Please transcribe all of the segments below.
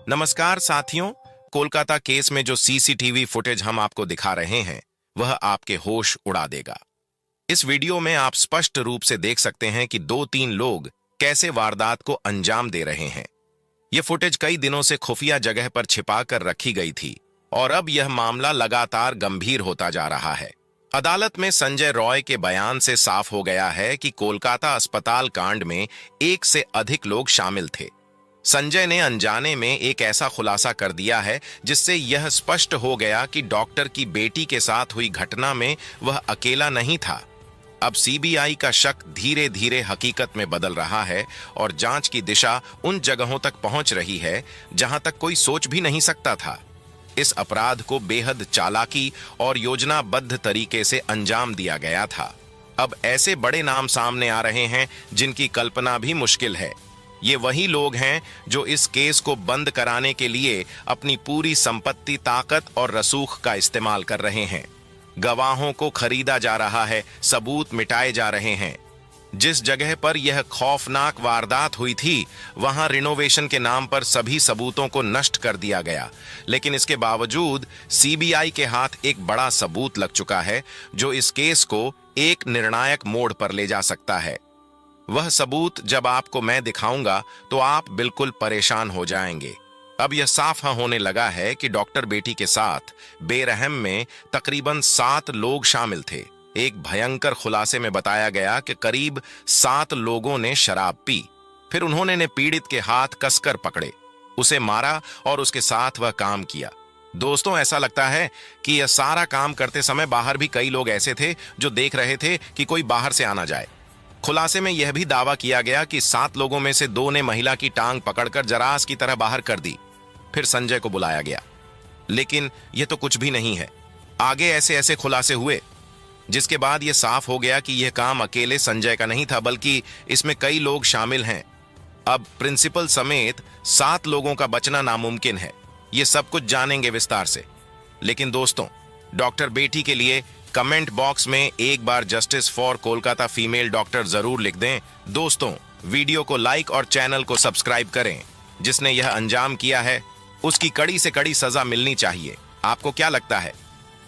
नमस्कार साथियों। कोलकाता केस में जो सीसीटीवी फुटेज हम आपको दिखा रहे हैं वह आपके होश उड़ा देगा। इस वीडियो में आप स्पष्ट रूप से देख सकते हैं कि दो तीन लोग कैसे वारदात को अंजाम दे रहे हैं। यह फुटेज कई दिनों से खुफिया जगह पर छिपा कर रखी गई थी और अब यह मामला लगातार गंभीर होता जा रहा है। अदालत में संजय रॉय के बयान से साफ हो गया है कि कोलकाता अस्पताल कांड में एक से अधिक लोग शामिल थे। संजय ने अनजाने में एक ऐसा खुलासा कर दिया है जिससे यह स्पष्ट हो गया कि डॉक्टर की बेटी के साथ हुई घटना में वह अकेला नहीं था। अब सीबीआई का शक धीरे धीरे हकीकत में बदल रहा है और जांच की दिशा उन जगहों तक पहुंच रही है जहां तक कोई सोच भी नहीं सकता था। इस अपराध को बेहद चालाकी और योजनाबद्ध तरीके से अंजाम दिया गया था। अब ऐसे बड़े नाम सामने आ रहे हैं जिनकी कल्पना भी मुश्किल है। ये वही लोग हैं जो इस केस को बंद कराने के लिए अपनी पूरी संपत्ति, ताकत और रसूख का इस्तेमाल कर रहे हैं। गवाहों को खरीदा जा रहा है, सबूत मिटाए जा रहे हैं। जिस जगह पर यह खौफनाक वारदात हुई थी वहां रिनोवेशन के नाम पर सभी सबूतों को नष्ट कर दिया गया, लेकिन इसके बावजूद सीबीआई के हाथ एक बड़ा सबूत लग चुका है जो इस केस को एक निर्णायक मोड़ पर ले जा सकता है। वह सबूत जब आपको मैं दिखाऊंगा तो आप बिल्कुल परेशान हो जाएंगे। अब यह साफ होने लगा है कि डॉक्टर बेटी के साथ बेरहम में तकरीबन 7 लोग शामिल थे। एक भयंकर खुलासे में बताया गया कि करीब 7 लोगों ने शराब पी, फिर उन्होंने पीड़ित के हाथ कसकर पकड़े, उसे मारा और उसके साथ वह काम किया। दोस्तों, ऐसा लगता है कि यह सारा काम करते समय बाहर भी कई लोग ऐसे थे जो देख रहे थे कि कोई बाहर से आना जाए। खुलासे में यह भी दावा किया गया कि 7 लोगों में से 2 ने महिला की टांग पकड़कर जरास की तरह बाहर कर दी। फिर संजय को बुलाया गया, लेकिन यह तो कुछ भी नहीं है। आगे ऐसे ऐसे खुलासे हुए जिसके बाद यह साफ हो गया कि यह काम अकेले संजय का नहीं था, बल्कि इसमें कई लोग शामिल हैं। अब प्रिंसिपल समेत 7 लोगों का बचना नामुमकिन है। यह सब कुछ जानेंगे विस्तार से। लेकिन दोस्तों, डॉक्टर बेटी के लिए कमेंट बॉक्स में एक बार justice for Kolkata female doctor जरूर लिख दें। दोस्तों, वीडियो को लाइक और चैनल को सब्सक्राइब करें। जिसने यह अंजाम किया है उसकी कड़ी से कड़ी सजा मिलनी चाहिए। आपको क्या लगता है,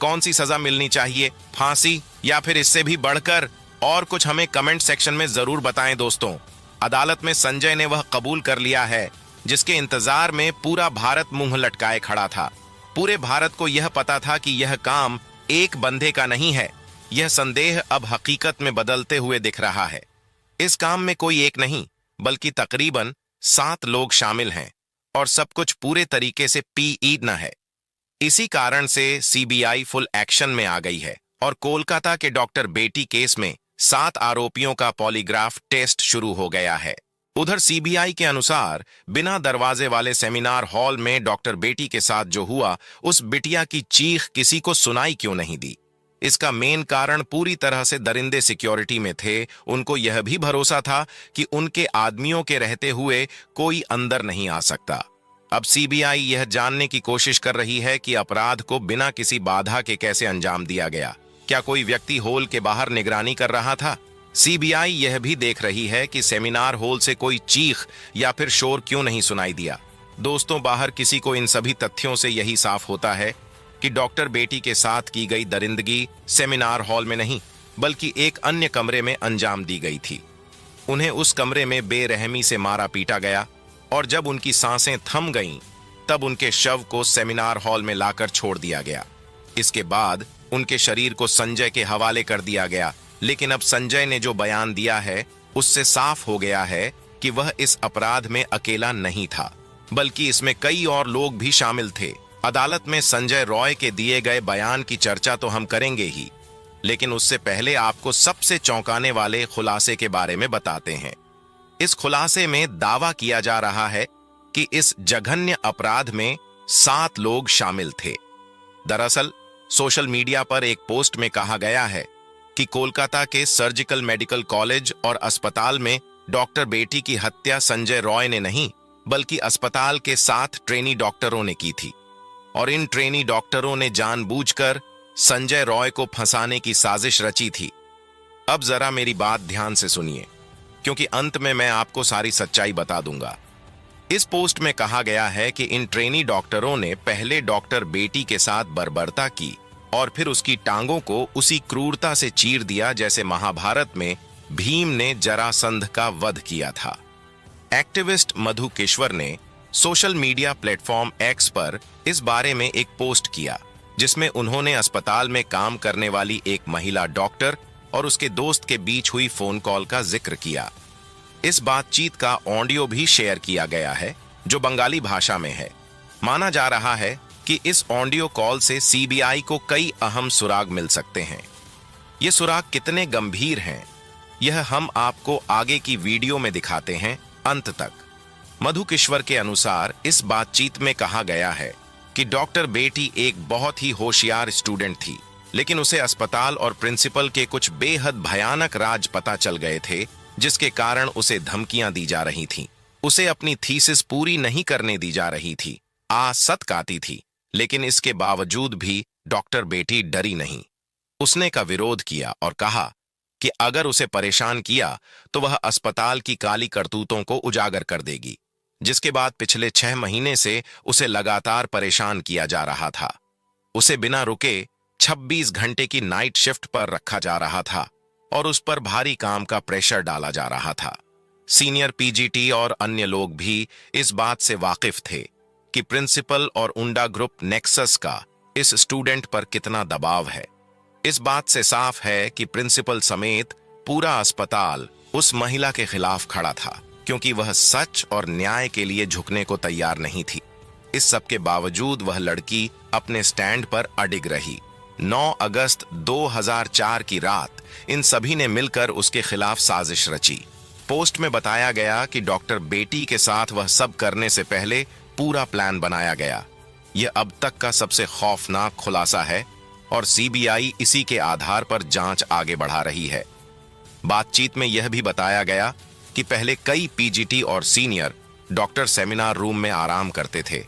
कौन सी सजा मिलनी चाहिए? फांसी या फिर इससे भी बढ़कर और कुछ? हमें कमेंट सेक्शन में जरूर बताएं। दोस्तों, अदालत में संजय ने वह कबूल कर लिया है जिसके इंतजार में पूरा भारत मुंह लटकाए खड़ा था। पूरे भारत को यह पता था कि यह काम एक बंदे का नहीं है। यह संदेह अब हकीकत में बदलते हुए दिख रहा है। इस काम में कोई एक नहीं बल्कि तकरीबन 7 लोग शामिल हैं और सब कुछ पूरे तरीके से पीईड न है। इसी कारण से सीबीआई फुल एक्शन में आ गई है और कोलकाता के डॉक्टर बेटी केस में 7 आरोपियों का पॉलीग्राफ टेस्ट शुरू हो गया है। उधर सीबीआई के अनुसार बिना दरवाजे वाले सेमिनार हॉल में डॉक्टर बेटी के साथ जो हुआ, उस बिटिया की चीख किसी को सुनाई क्यों नहीं दी? इसका मेन कारण पूरी तरह से दरिंदे सिक्योरिटी में थे। उनको यह भी भरोसा था कि उनके आदमियों के रहते हुए कोई अंदर नहीं आ सकता। अब सीबीआई यह जानने की कोशिश कर रही है कि अपराध को बिना किसी बाधा के कैसे अंजाम दिया गया। क्या कोई व्यक्ति हॉल के बाहर निगरानी कर रहा था? सीबीआई यह भी देख रही है कि सेमिनार हॉल से कोई चीख या फिर शोर क्यों नहीं सुनाई दिया। दोस्तों, बाहर किसी को इन सभी तथ्यों से यही साफ होता है कि डॉक्टर बेटी के साथ की गई दरिंदगी सेमिनार हॉल में नहीं बल्कि एक अन्य कमरे में अंजाम दी गई थी। उन्हें उस कमरे में बेरहमी से मारा पीटा गया और जब उनकी सांसें थम गईं, तब उनके शव को सेमिनार हॉल में लाकर छोड़ दिया गया। इसके बाद उनके शरीर को संजय के हवाले कर दिया गया। लेकिन अब संजय ने जो बयान दिया है उससे साफ हो गया है कि वह इस अपराध में अकेला नहीं था, बल्कि इसमें कई और लोग भी शामिल थे। अदालत में संजय रॉय के दिए गए बयान की चर्चा तो हम करेंगे ही, लेकिन उससे पहले आपको सबसे चौंकाने वाले खुलासे के बारे में बताते हैं। इस खुलासे में दावा किया जा रहा है कि इस जघन्य अपराध में 7 लोग शामिल थे। दरअसल सोशल मीडिया पर एक पोस्ट में कहा गया है कि कोलकाता के सर्जिकल मेडिकल कॉलेज और अस्पताल में डॉक्टर बेटी की हत्या संजय रॉय ने नहीं बल्कि अस्पताल के 7 ट्रेनी डॉक्टरों ने की थी और इन ट्रेनी डॉक्टरों ने जानबूझकर संजय रॉय को फंसाने की साजिश रची थी। अब जरा मेरी बात ध्यान से सुनिए, क्योंकि अंत में मैं आपको सारी सच्चाई बता दूंगा। इस पोस्ट में कहा गया है कि इन ट्रेनी डॉक्टरों ने पहले डॉक्टर बेटी के साथ बर्बरता की और फिर उसकी टांगों को उसी क्रूरता से चीर दिया जैसे महाभारत में भीम ने जरासंध का वध किया था। एक्टिविस्ट मधु किश्वर ने सोशल मीडिया प्लेटफॉर्म एक्स पर इस बारे में एक पोस्ट किया, जिसमें उन्होंने अस्पताल में काम करने वाली एक महिला डॉक्टर और उसके दोस्त के बीच हुई फोन कॉल का जिक्र किया। इस बातचीत का ऑडियो भी शेयर किया गया है, जो बंगाली भाषा में है। माना जा रहा है कि इस ऑडियो कॉल से सीबीआई को कई अहम सुराग मिल सकते हैं। ये सुराग कितने गंभीर हैं, यह हम आपको आगे की वीडियो में दिखाते हैं अंत तक। मधु किश्वर के अनुसार इस बातचीत में कहा गया है कि डॉक्टर बेटी एक बहुत ही होशियार स्टूडेंट थी, लेकिन उसे अस्पताल और प्रिंसिपल के कुछ बेहद भयानक राज पता चल गए थे, जिसके कारण उसे धमकियां दी जा रही थीं। उसे अपनी थीसिस पूरी नहीं करने दी जा रही थी, सत्काती थी, लेकिन इसके बावजूद भी डॉक्टर बेटी डरी नहीं। उसने का विरोध किया और कहा कि अगर उसे परेशान किया तो वह अस्पताल की काली करतूतों को उजागर कर देगी, जिसके बाद पिछले 6 महीने से उसे लगातार परेशान किया जा रहा था। उसे बिना रुके 26 घंटे की नाइट शिफ्ट पर रखा जा रहा था और उस पर भारी काम का प्रेशर डाला जा रहा था। सीनियर पीजीटी और अन्य लोग भी इस बात से वाकिफ थे कि प्रिंसिपल और उंडा ग्रुप नेक्सस का इस स्टूडेंट पर कितना दबाव है। इस बात से साफ है कि प्रिंसिपल समेत पूरा अस्पताल उस महिला के खिलाफ खड़ा था, क्योंकि वह सच और न्याय के लिए झुकने को तैयार नहीं थी। इस सब के बावजूद वह लड़की अपने स्टैंड पर अडिग रही। 9 अगस्त 2004 की रात इन सभी ने मिलकर उसके खिलाफ साजिश रची। पोस्ट में बताया गया कि डॉक्टर बेटी के साथ वह सब करने से पहले पूरा प्लान बनाया गया। यह अब तक का सबसे खौफनाक खुलासा है और सीबीआई इसी के आधार पर जांच आगे बढ़ा रही है। बातचीत में यह भी बताया गया कि पहले कई पीजीटी और सीनियर डॉक्टर सेमिनार रूम में आराम करते थे,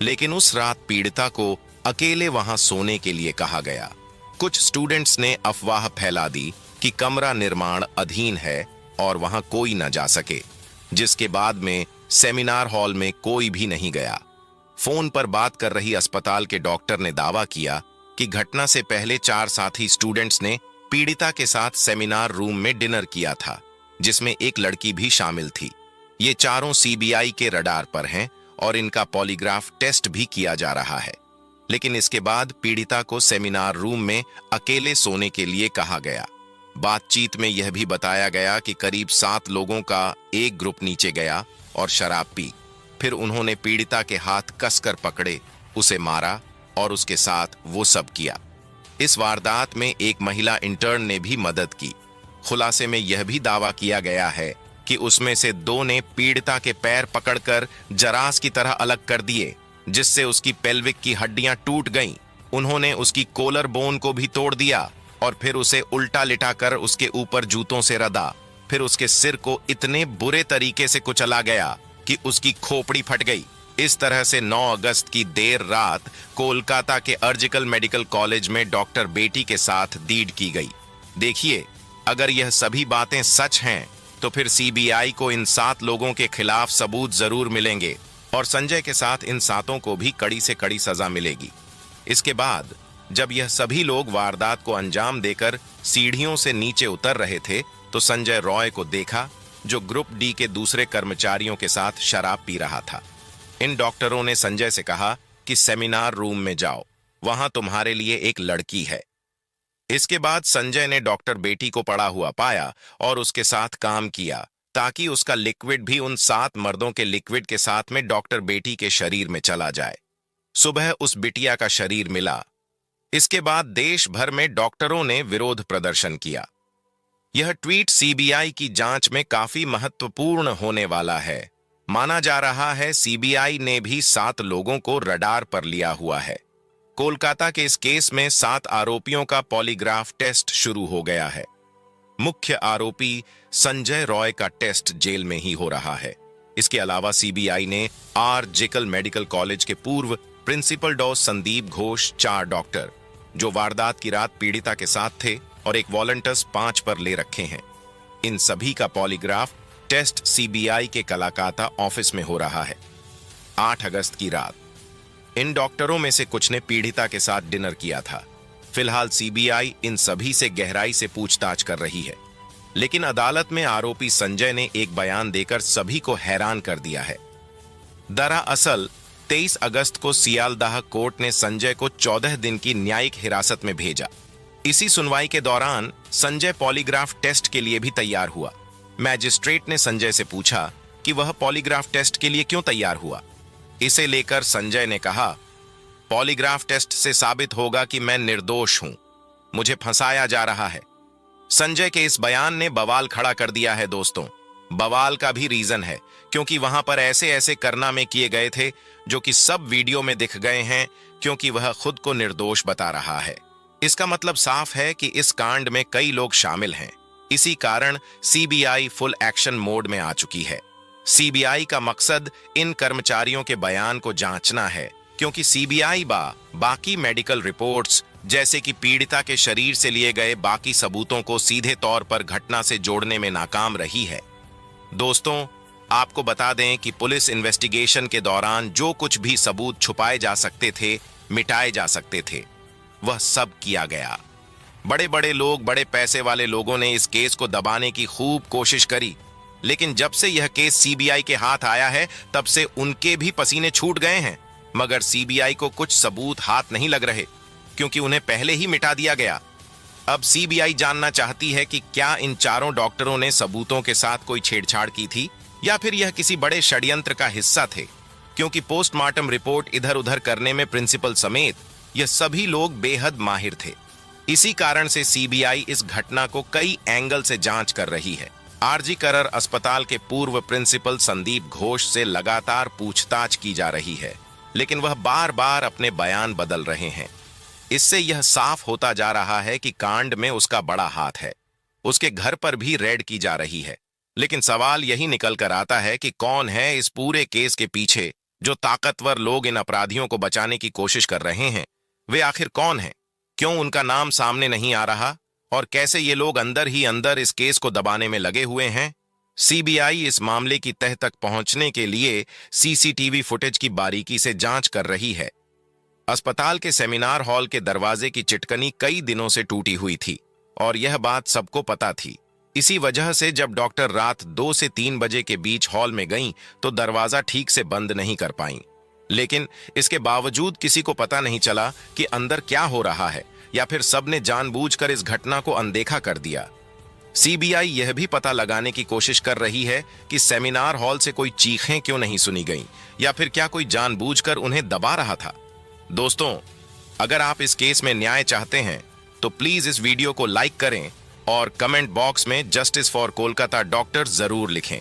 लेकिन उस रात पीड़िता को अकेले वहां सोने के लिए कहा गया। कुछ स्टूडेंट्स ने अफवाह फैला दी कि कमरा निर्माण अधीन है और वहां कोई न जा सके, जिसके बाद में सेमिनार हॉल में कोई भी नहीं गया। फोन पर बात कर रही अस्पताल के डॉक्टर ने दावा किया कि घटना से पहले 4 साथी स्टूडेंट्स ने पीड़िता के साथ सेमिनार रूम में डिनर किया था, जिसमें एक लड़की भी शामिल थी। ये चारों सीबीआई के रडार पर हैं और इनका पॉलीग्राफ टेस्ट भी किया जा रहा है। लेकिन इसके बाद पीड़िता को सेमिनार रूम में अकेले सोने के लिए कहा गया। बातचीत में यह भी बताया गया कि करीब 7 लोगों का एक ग्रुप नीचे गया और शराब पी। फिर उन्होंने पीड़िता के हाथ कसकर पकड़े, उसे मारा और उसके साथ वो सब किया। इस वारदात में एक महिला इंटर्न ने भी मदद की। खुलासे में यह भी दावा किया गया है कि उसमें से 2 ने पीड़िता के पैर पकड़कर जरास की तरह अलग कर दिए, जिससे उसकी पेल्विक की हड्डियां टूट गईं। उन्होंने उसकी कोलर बोन को भी तोड़ दिया और फिर उसे उल्टा लिटाकर उसके ऊपर जूतों से रदा। फिर उसके सिर को इतने बुरे तरीके से कुचला गया कि उसकी खोपड़ी फट गई। इस तरह से 9 अगस्त की देर रात कोलकाता के अर्जिकल मेडिकल कॉलेज में डॉक्टर बेटी के साथ डीड की गई। देखिए, अगर यह सभी बातें सच हैं तो फिर सीबीआई को इन 7 लोगों के खिलाफ सबूत जरूर मिलेंगे और संजय के साथ इन 7 को भी कड़ी से कड़ी सजा मिलेगी। इसके बाद जब यह सभी लोग वारदात को अंजाम देकर सीढ़ियों से नीचे उतर रहे थे तो संजय रॉय को देखा, जो ग्रुप डी के दूसरे कर्मचारियों के साथ शराब पी रहा था। इन डॉक्टरों ने संजय से कहा कि सेमिनार रूम में जाओ, वहां तुम्हारे लिए एक लड़की है। इसके बाद संजय ने डॉक्टर बेटी को पड़ा हुआ पाया और उसके साथ काम किया, ताकि उसका लिक्विड भी उन 7 मर्दों के लिक्विड के साथ में डॉक्टर बेटी के शरीर में चला जाए। सुबह उस बिटिया का शरीर मिला। इसके बाद देश भर में डॉक्टरों ने विरोध प्रदर्शन किया। यह ट्वीट सीबीआई की जांच में काफी महत्वपूर्ण होने वाला है। माना जा रहा है सीबीआई ने भी 7 लोगों को रडार पर लिया हुआ है। कोलकाता के इस केस में 7 आरोपियों का पॉलीग्राफ टेस्ट शुरू हो गया है। मुख्य आरोपी संजय रॉय का टेस्ट जेल में ही हो रहा है। इसके अलावा सीबीआई ने आर्जिकल मेडिकल कॉलेज के पूर्व प्रिंसिपल डॉ संदीप घोष, 4 डॉक्टर जो वारदात की रात पीड़िता के साथ थे, और एक वॉलंटियर्स 5 पर ले रखे हैं। इन सभी का पॉलीग्राफ टेस्ट सीबीआई के कलकत्ता ऑफिस में हो रहा है। 8 अगस्त की रात। इन डॉक्टरों में से कुछ ने पीड़िता के साथ डिनर किया था। फिलहाल सीबीआई इन सभी से गहराई से पूछताछ कर रही है, लेकिन अदालत में आरोपी संजय ने एक बयान देकर सभी को हैरान कर दिया है। दरअसल 23 अगस्त को सियालदाह कोर्ट ने संजय को 14 दिन की न्यायिक हिरासत में भेजा। इसी सुनवाई के दौरान संजय पॉलीग्राफ टेस्ट के लिए भी तैयार हुआ। मैजिस्ट्रेट ने संजय से पूछा कि वह पॉलीग्राफ टेस्ट के लिए क्यों तैयार हुआ। इसे लेकर संजय ने कहा, पॉलीग्राफ टेस्ट से साबित होगा कि मैं निर्दोष हूं, मुझे फंसाया जा रहा है। संजय के इस बयान ने बवाल खड़ा कर दिया है दोस्तों। बवाल का भी रीजन है, क्योंकि वहां पर ऐसे ऐसे करनामे किए गए थे जो कि सब वीडियो में दिख गए हैं, क्योंकि वह खुद को निर्दोष बता रहा है। इसका मतलब साफ है कि इस कांड में कई लोग शामिल हैं। इसी कारण सीबीआई फुल एक्शन मोड में आ चुकी है। सीबीआई का मकसद इन कर्मचारियों के बयान को जांचना है, क्योंकि सीबीआई बाकी मेडिकल रिपोर्ट्स जैसे कि पीड़िता के शरीर से लिए गए बाकी सबूतों को सीधे तौर पर घटना से जोड़ने में नाकाम रही है। दोस्तों, आपको बता दें कि पुलिस इन्वेस्टिगेशन के दौरान जो कुछ भी सबूत छुपाए जा सकते थे, मिटाए जा सकते थे, वह सब किया गया। बड़े बड़े लोग, बड़े पैसे वाले लोगों ने इस केस को दबाने की खूब कोशिश करी, लेकिन जब से यह केस सीबीआई के हाथ आया है तब से उनके भी पसीने छूट गए हैं। मगर सीबीआई को कुछ सबूत हाथ नहीं लग रहे, क्योंकि उन्हें पहले ही मिटा दिया गया। अब सीबीआई जानना चाहती है कि क्या इन चारों डॉक्टरों ने सबूतों के साथ कोई छेड़छाड़ की थी, या फिर यह किसी बड़े षड्यंत्र का हिस्सा थे, क्योंकि पोस्टमार्टम रिपोर्ट इधर उधर करने में प्रिंसिपल समेत यह सभी लोग बेहद माहिर थे। इसी कारण से सीबीआई इस घटना को कई एंगल से जांच कर रही है। आरजी करर अस्पताल के पूर्व प्रिंसिपल संदीप घोष से लगातार पूछताछ की जा रही है, लेकिन वह बार बार अपने बयान बदल रहे हैं। इससे यह साफ होता जा रहा है कि कांड में उसका बड़ा हाथ है। उसके घर पर भी रेड की जा रही है, लेकिन सवाल यही निकल कर आता है कि कौन है इस पूरे केस के पीछे। जो ताकतवर लोग इन अपराधियों को बचाने की कोशिश कर रहे हैं, वे आखिर कौन हैं? क्यों उनका नाम सामने नहीं आ रहा, और कैसे ये लोग अंदर ही अंदर इस केस को दबाने में लगे हुए हैं? सीबीआई इस मामले की तह तक पहुंचने के लिए सीसीटीवी फुटेज की बारीकी से जांच कर रही है। अस्पताल के सेमिनार हॉल के दरवाजे की चिटकनी कई दिनों से टूटी हुई थी, और यह बात सबको पता थी। इसी वजह से जब डॉक्टर रात 2 से 3 बजे के बीच हॉल में गईं, तो दरवाजा ठीक से बंद नहीं कर पाईं। लेकिन इसके बावजूद किसी को पता नहीं चला कि अंदर क्या हो रहा है, या फिर सबने जानबूझकर इस घटना को अनदेखा कर दिया। सीबीआई यह भी पता लगाने की कोशिश कर रही है कि सेमिनार हॉल से कोई चीखें क्यों नहीं सुनी गईं, या फिर क्या कोई जानबूझकर उन्हें दबा रहा था। दोस्तों, अगर आप इस केस में न्याय चाहते हैं तो प्लीज इस वीडियो को लाइक करें और कमेंट बॉक्स में जस्टिस फॉर कोलकाता डॉक्टर जरूर लिखें।